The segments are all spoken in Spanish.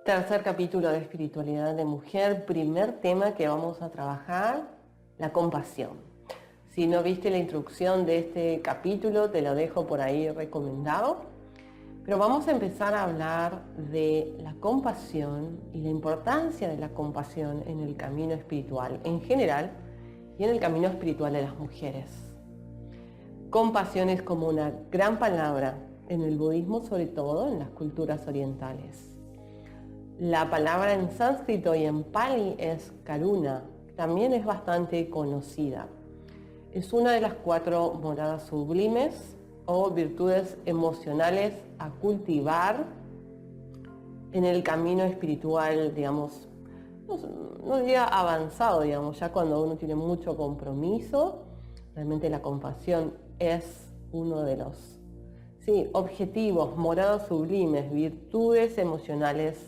Tercer capítulo de Espiritualidad de Mujer, primer tema que vamos a trabajar, la compasión. Si no viste la introducción de este capítulo, te lo dejo por ahí recomendado. Pero vamos a empezar a hablar de la compasión y la importancia de la compasión en el camino espiritual en general y en el camino espiritual de las mujeres. Compasión es como una gran palabra en el budismo, sobre todo en las culturas orientales. La palabra en sánscrito y en pali es karuna, también es bastante conocida. Es una de las 4 moradas sublimes o virtudes emocionales a cultivar en el camino espiritual, digamos, no diría avanzado, digamos, ya cuando uno tiene mucho compromiso. Realmente la compasión es uno de los objetivos, moradas sublimes, virtudes emocionales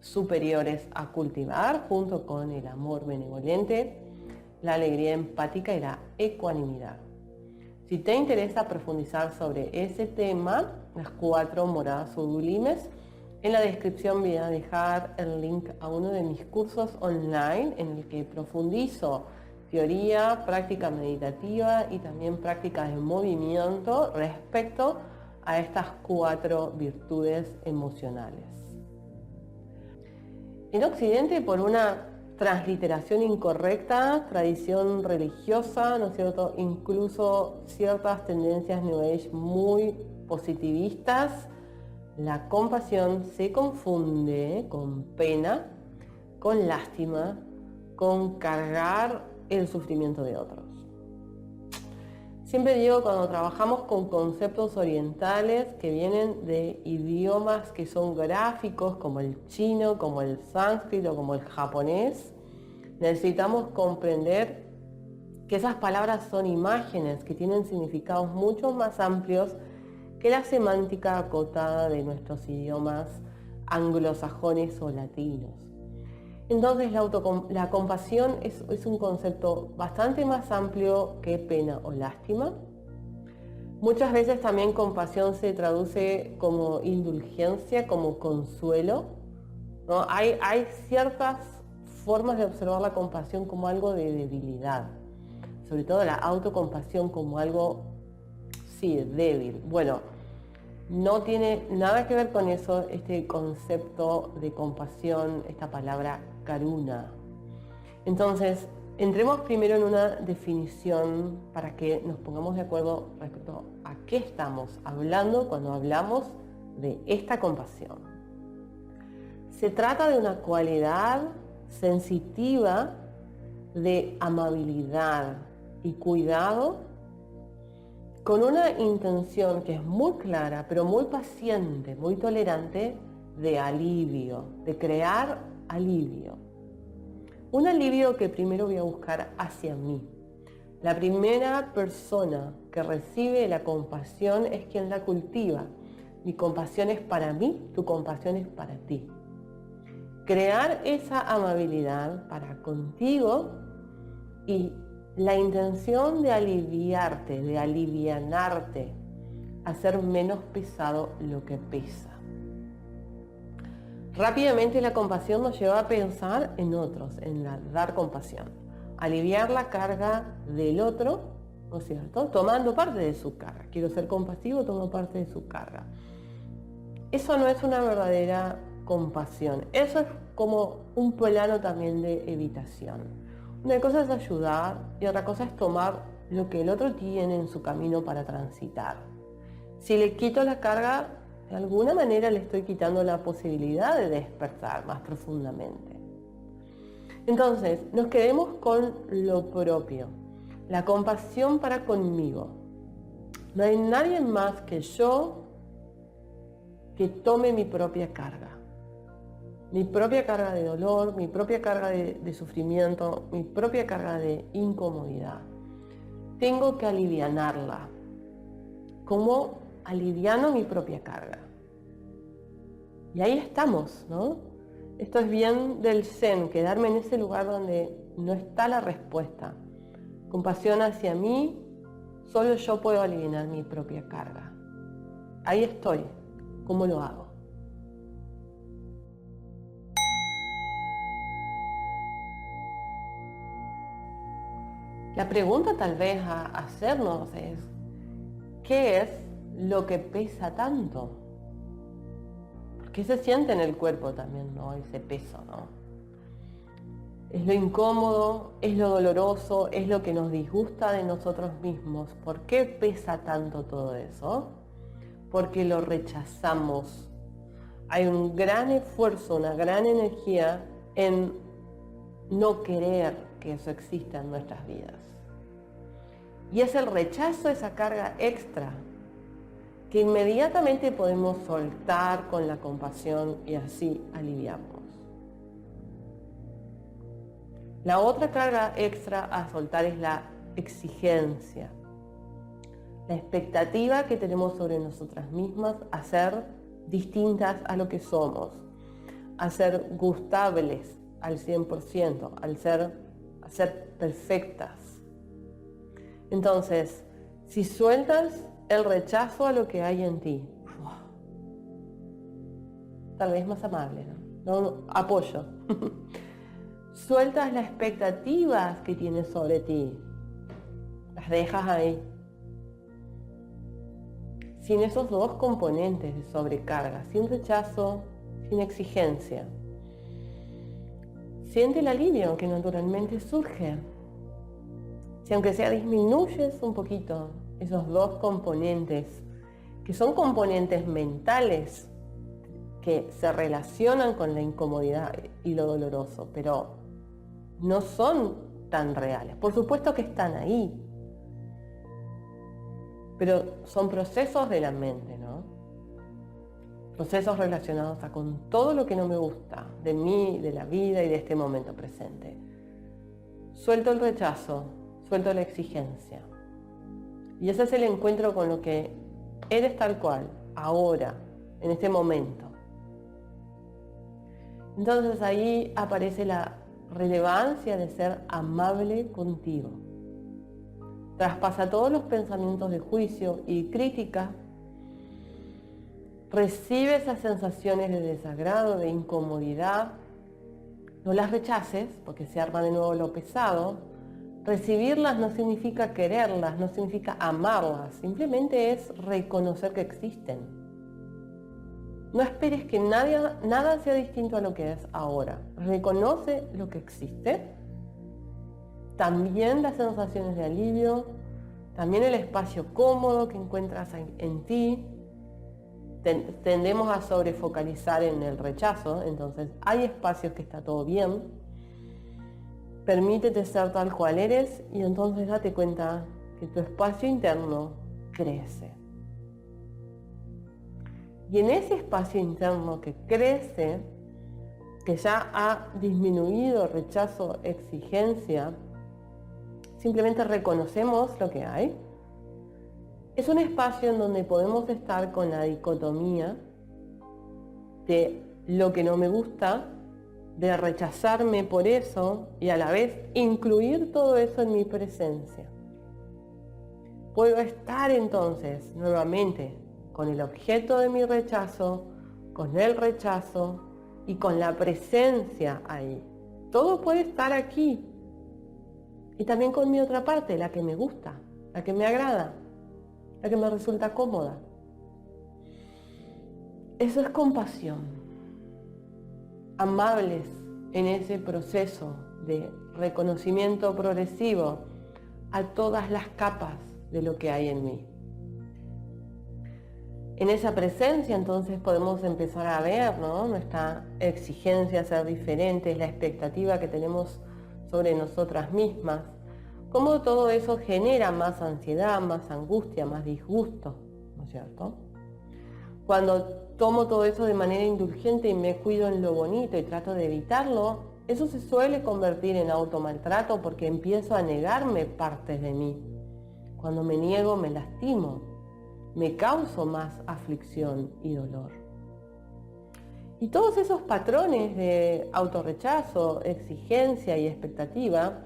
superiores a cultivar, junto con el amor benevolente, la alegría empática y la ecuanimidad. Si te interesa profundizar sobre ese tema, las 4 moradas sublimes, en la descripción voy a dejar el link a uno de mis cursos online en el que profundizo teoría, práctica meditativa y también prácticas de movimiento respecto a estas 4 virtudes emocionales. En Occidente, por una transliteración incorrecta, tradición religiosa, ¿no es cierto?, incluso ciertas tendencias New Age muy positivistas, la compasión se confunde con pena, con lástima, con cargar el sufrimiento de otros. Siempre digo, cuando trabajamos con conceptos orientales que vienen de idiomas que son gráficos, como el chino, como el sánscrito, como el japonés, necesitamos comprender que esas palabras son imágenes que tienen significados mucho más amplios que la semántica acotada de nuestros idiomas anglosajones o latinos. Entonces la compasión es un concepto bastante más amplio que pena o lástima. Muchas veces también compasión se traduce como indulgencia, como consuelo, ¿no? Hay ciertas formas de observar la compasión como algo de debilidad, sobre todo la autocompasión como algo, débil. Bueno, no tiene nada que ver con eso este concepto de compasión, esta palabra karuna. Entonces, entremos primero en una definición para que nos pongamos de acuerdo respecto a qué estamos hablando cuando hablamos de esta compasión. Se trata de una cualidad sensitiva de amabilidad y cuidado, con una intención que es muy clara, pero muy paciente, muy tolerante, de alivio, de crear alivio. Un alivio que primero voy a buscar hacia mí. La primera persona que recibe la compasión es quien la cultiva. Mi compasión es para mí, tu compasión es para ti. Crear esa amabilidad para contigo y la intención de aliviarte, de alivianarte, hacer menos pesado lo que pesa. Rápidamente la compasión nos lleva a pensar en otros, en dar compasión. Aliviar la carga del otro, ¿no es cierto?, tomando parte de su carga. Quiero ser compasivo, tomo parte de su carga. Eso no es una verdadera compasión. Eso es como un plano también de evitación. Una cosa es ayudar y otra cosa es tomar lo que el otro tiene en su camino para transitar. Si le quito la carga, de alguna manera le estoy quitando la posibilidad de despertar más profundamente. Entonces, nos quedemos con lo propio, la compasión para conmigo. No hay nadie más que yo que tome mi propia carga. Mi propia carga de dolor, mi propia carga de sufrimiento, mi propia carga de incomodidad. Tengo que alivianarla. ¿Cómo aliviano mi propia carga? Y ahí estamos, ¿no? Esto es bien del Zen, quedarme en ese lugar donde no está la respuesta. Compasión hacia mí, solo yo puedo aliviar mi propia carga. Ahí estoy. ¿Cómo lo hago? La pregunta tal vez a hacernos es, ¿qué es lo que pesa tanto? Porque se siente en el cuerpo también, ¿no? Ese peso, ¿no? Es lo incómodo, es lo doloroso, es lo que nos disgusta de nosotros mismos. ¿Por qué pesa tanto todo eso? Porque lo rechazamos. Hay un gran esfuerzo, una gran energía en no querer que eso exista en nuestras vidas. Y es el rechazo, esa carga extra, que inmediatamente podemos soltar con la compasión y así aliviamos. La otra carga extra a soltar es la exigencia, la expectativa que tenemos sobre nosotras mismas a ser distintas a lo que somos, a ser gustables al 100%, a ser perfectas. Entonces, si sueltas el rechazo a lo que hay en ti, tal vez más amable, ¿no? Apoyo. Sueltas las expectativas que tienes sobre ti, las dejas ahí. Sin esos dos componentes de sobrecarga, sin rechazo, sin exigencia, siente el alivio que naturalmente surge. Si aunque sea disminuyes un poquito esos dos componentes, que son componentes mentales que se relacionan con la incomodidad y lo doloroso, pero no son tan reales. Por supuesto que están ahí, pero son procesos de la mente, ¿no? Procesos relacionados con todo lo que no me gusta de mí, de la vida y de este momento presente. Suelto el rechazo, suelto la exigencia. Y ese es el encuentro con lo que eres tal cual, ahora, en este momento. Entonces ahí aparece la relevancia de ser amable contigo. Traspasa todos los pensamientos de juicio y crítica. Recibe esas sensaciones de desagrado, de incomodidad. No las rechaces, porque se arma de nuevo lo pesado. Recibirlas no significa quererlas, no significa amarlas. Simplemente es reconocer que existen. No esperes que nada sea distinto a lo que es ahora. Reconoce lo que existe. También las sensaciones de alivio, también el espacio cómodo que encuentras en ti. Tendemos a sobrefocalizar en el rechazo, entonces hay espacios que está todo bien. Permítete ser tal cual eres y entonces date cuenta que tu espacio interno crece. Y en ese espacio interno que crece, que ya ha disminuido rechazo, exigencia, simplemente reconocemos lo que hay. Es un espacio en donde podemos estar con la dicotomía de lo que no me gusta, de rechazarme por eso y a la vez incluir todo eso en mi presencia. Puedo estar entonces nuevamente con el objeto de mi rechazo, con el rechazo y con la presencia ahí. Todo puede estar aquí. Y también con mi otra parte, la que me gusta, la que me agrada, la que me resulta cómoda. Eso es compasión. Amables en ese proceso de reconocimiento progresivo a todas las capas de lo que hay en mí. En esa presencia entonces podemos empezar a ver, ¿no?, nuestra exigencia a ser diferentes, la expectativa que tenemos sobre nosotras mismas, cómo todo eso genera más ansiedad, más angustia, más disgusto, ¿no es cierto? Cuando tomo todo eso de manera indulgente y me cuido en lo bonito y trato de evitarlo, eso se suele convertir en automaltrato porque empiezo a negarme partes de mí. Cuando me niego me lastimo, me causo más aflicción y dolor. Y todos esos patrones de autorrechazo, exigencia y expectativa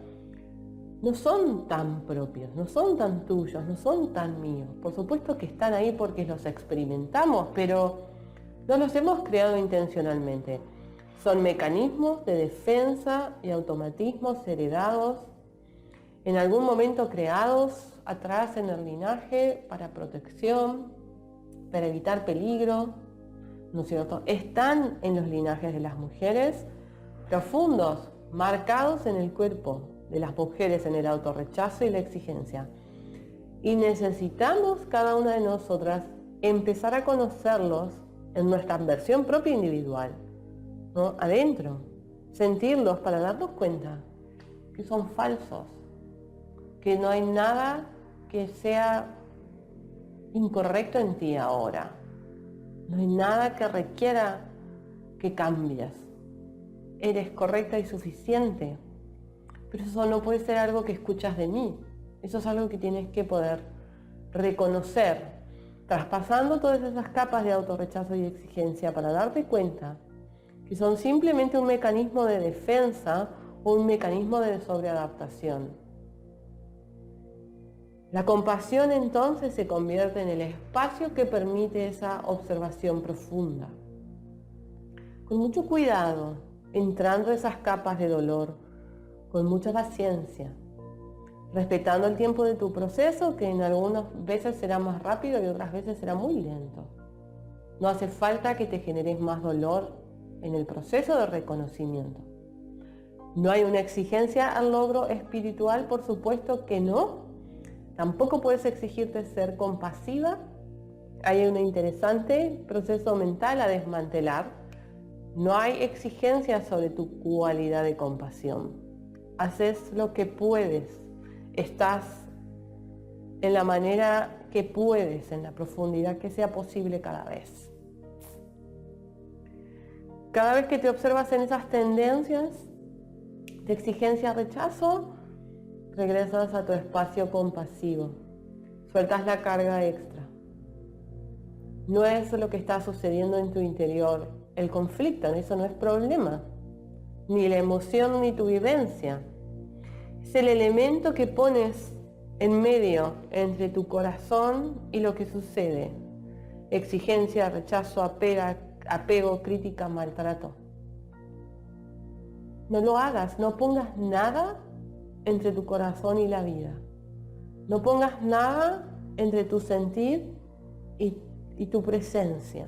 no son tan propios, no son tan tuyos, no son tan míos. Por supuesto que están ahí porque los experimentamos, pero no los hemos creado intencionalmente. Son mecanismos de defensa y automatismos heredados en algún momento creados atrás en el linaje para protección, para evitar peligro, ¿no es cierto? Están en los linajes de las mujeres profundos, marcados en el cuerpo de las mujeres en el autorrechazo y la exigencia. Y necesitamos cada una de nosotras empezar a conocerlos en nuestra versión propia individual, ¿no? Adentro, sentirlos para darnos cuenta que son falsos, que no hay nada que sea incorrecto en ti ahora. No hay nada que requiera que cambies. Eres correcta y suficiente. Pero eso no puede ser algo que escuchas de mí. Eso es algo que tienes que poder reconocer, traspasando todas esas capas de autorrechazo y exigencia para darte cuenta que son simplemente un mecanismo de defensa o un mecanismo de sobreadaptación. La compasión entonces se convierte en el espacio que permite esa observación profunda. Con mucho cuidado, entrando esas capas de dolor, con mucha paciencia, respetando el tiempo de tu proceso, que en algunas veces será más rápido y otras veces será muy lento. No hace falta que te generes más dolor en el proceso de reconocimiento. No hay una exigencia al logro espiritual, por supuesto que no. Tampoco puedes exigirte ser compasiva. Hay un interesante proceso mental a desmantelar. No hay exigencia sobre tu cualidad de compasión. Haces lo que puedes. Estás en la manera que puedes, en la profundidad que sea posible cada vez. Cada vez que te observas en esas tendencias de exigencia, rechazo, regresas a tu espacio compasivo. Sueltas la carga extra. No es lo que está sucediendo en tu interior el conflicto, eso no es problema. Ni la emoción ni tu vivencia. Es el elemento que pones en medio entre tu corazón y lo que sucede. Exigencia, rechazo, apego, crítica, maltrato. No lo hagas, no pongas nada entre tu corazón y la vida. No pongas nada entre tu sentir y tu presencia.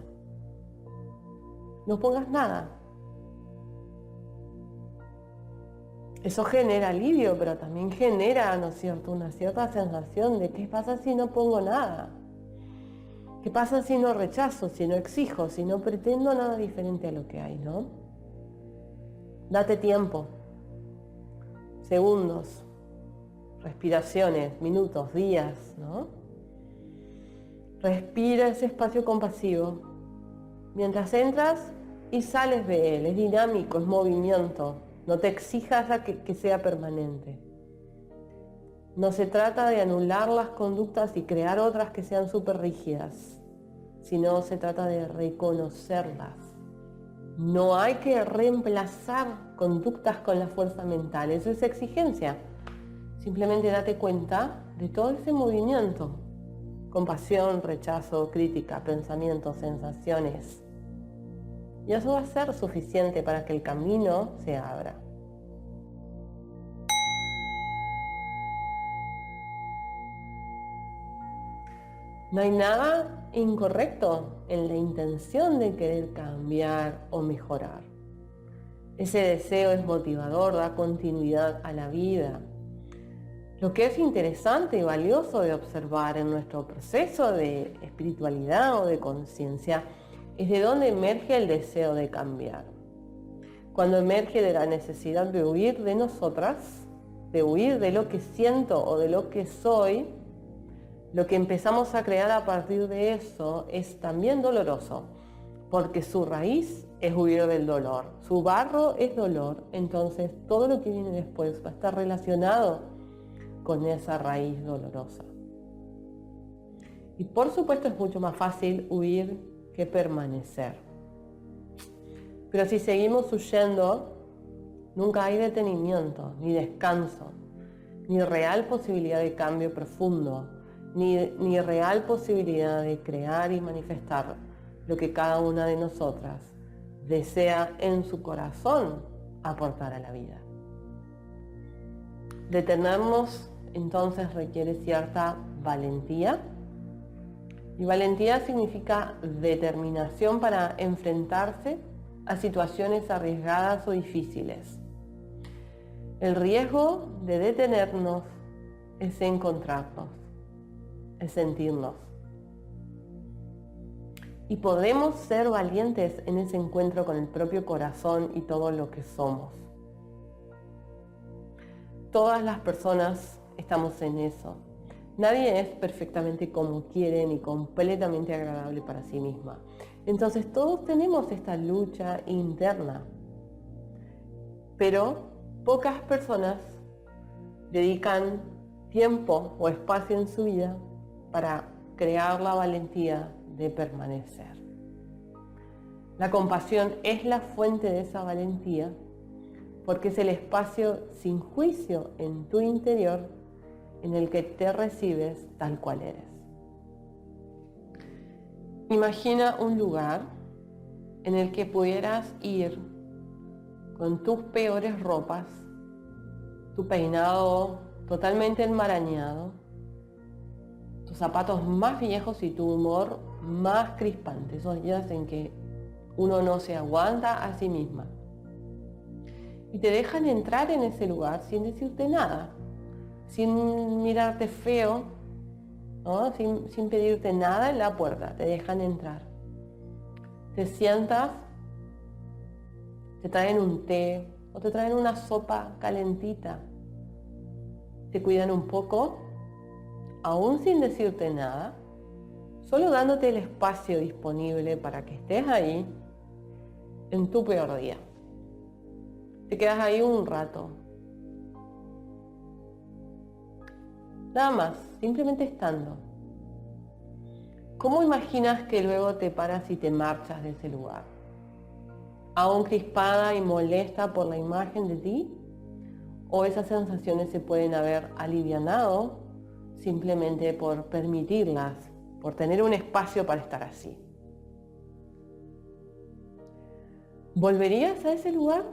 No pongas nada. Eso genera alivio, pero también genera, ¿no es cierto?, una cierta sensación de ¿qué pasa si no pongo nada? ¿Qué pasa si no rechazo, si no exijo, si no pretendo nada diferente a lo que hay, ¿no? Date tiempo, segundos, respiraciones, minutos, días, ¿no? Respira ese espacio compasivo mientras entras y sales de él. Es dinámico, es movimiento. No te exijas a que sea permanente. No se trata de anular las conductas y crear otras que sean súper rígidas, sino se trata de reconocerlas. No hay que reemplazar conductas con la fuerza mental, eso es exigencia. Simplemente date cuenta de todo ese movimiento. Compasión, rechazo, crítica, pensamientos, sensaciones. Y eso va a ser suficiente para que el camino se abra. No hay nada incorrecto en la intención de querer cambiar o mejorar. Ese deseo es motivador, da continuidad a la vida. Lo que es interesante y valioso de observar en nuestro proceso de espiritualidad o de conciencia es de dónde emerge el deseo de cambiar. Cuando emerge de la necesidad de huir de nosotras, de huir de lo que siento o de lo que soy, lo que empezamos a crear a partir de eso es también doloroso, porque su raíz es huir del dolor. Su barro es dolor, entonces todo lo que viene después va a estar relacionado con esa raíz dolorosa. Y por supuesto es mucho más fácil huir que permanecer. Pero si seguimos huyendo, nunca hay detenimiento, ni descanso, ni real posibilidad de cambio profundo, ni real posibilidad de crear y manifestar lo que cada una de nosotras desea en su corazón aportar a la vida. Detenernos entonces requiere cierta valentía. Y valentía significa determinación para enfrentarse a situaciones arriesgadas o difíciles. El riesgo de detenernos es encontrarnos, es sentirnos. Y podemos ser valientes en ese encuentro con el propio corazón y todo lo que somos. Todas las personas estamos en eso. Nadie es perfectamente como quiere ni completamente agradable para sí misma. Entonces todos tenemos esta lucha interna. Pero pocas personas dedican tiempo o espacio en su vida para crear la valentía de permanecer. La compasión es la fuente de esa valentía porque es el espacio sin juicio en tu interior en el que te recibes tal cual eres. Imagina un lugar en el que pudieras ir con tus peores ropas, tu peinado totalmente enmarañado, tus zapatos más viejos y tu humor más crispante, esos días en que uno no se aguanta a sí misma. Y te dejan entrar en ese lugar sin decirte nada, sin mirarte feo, ¿no? sin pedirte nada en la puerta, te dejan entrar. Te sientas, te traen un té o te traen una sopa calentita, te cuidan un poco, aún sin decirte nada, solo dándote el espacio disponible para que estés ahí en tu peor día. Te quedas ahí un rato. Nada más, simplemente estando. ¿Cómo imaginas que luego te paras y te marchas de ese lugar? ¿Aún crispada y molesta por la imagen de ti? ¿O esas sensaciones se pueden haber alivianado simplemente por permitirlas, por tener un espacio para estar así? ¿Volverías a ese lugar?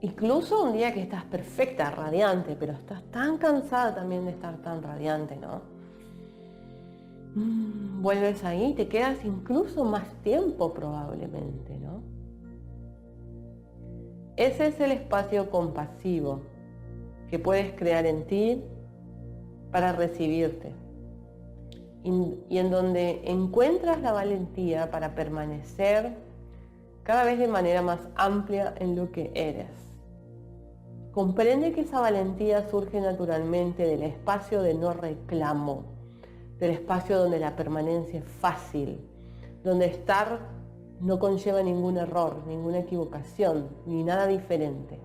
Incluso un día que estás perfecta, radiante, pero estás tan cansada también de estar tan radiante, ¿no? Vuelves ahí, te quedas incluso más tiempo probablemente, ¿no? Ese es el espacio compasivo que puedes crear en ti para recibirte y en donde encuentras la valentía para permanecer cada vez de manera más amplia en lo que eres. Comprende que esa valentía surge naturalmente del espacio de no reclamo, del espacio donde la permanencia es fácil, donde estar no conlleva ningún error, ninguna equivocación, ni nada diferente.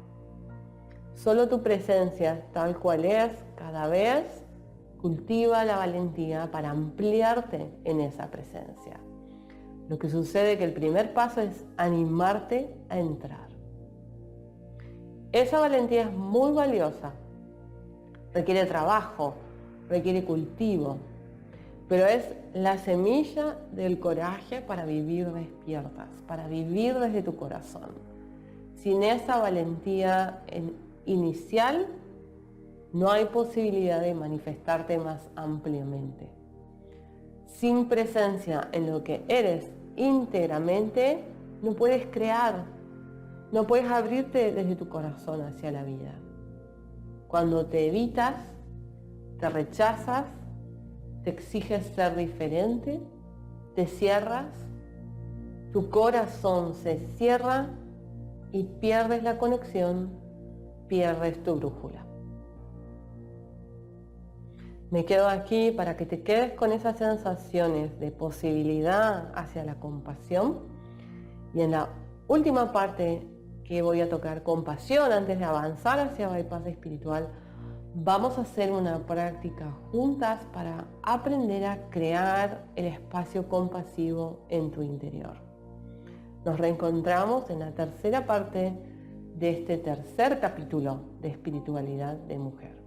Solo tu presencia, tal cual es, cada vez cultiva la valentía para ampliarte en esa presencia. Lo que sucede es que el primer paso es animarte a entrar. Esa valentía es muy valiosa, requiere trabajo, requiere cultivo, pero es la semilla del coraje para vivir despiertas, para vivir desde tu corazón. Sin esa valentía inicial, no hay posibilidad de manifestarte más ampliamente. Sin presencia en lo que eres íntegramente, no puedes crear, no puedes abrirte desde tu corazón hacia la vida. Cuando te evitas, te rechazas, te exiges ser diferente, te cierras, tu corazón se cierra y pierdes la conexión, pierdes tu brújula. Me quedo aquí para que te quedes con esas sensaciones de posibilidad hacia la compasión. Y en la última parte que voy a tocar compasión antes de avanzar hacia Bypass Espiritual, vamos a hacer una práctica juntas para aprender a crear el espacio compasivo en tu interior. Nos reencontramos en la tercera parte de este tercer capítulo de Espiritualidad de Mujer.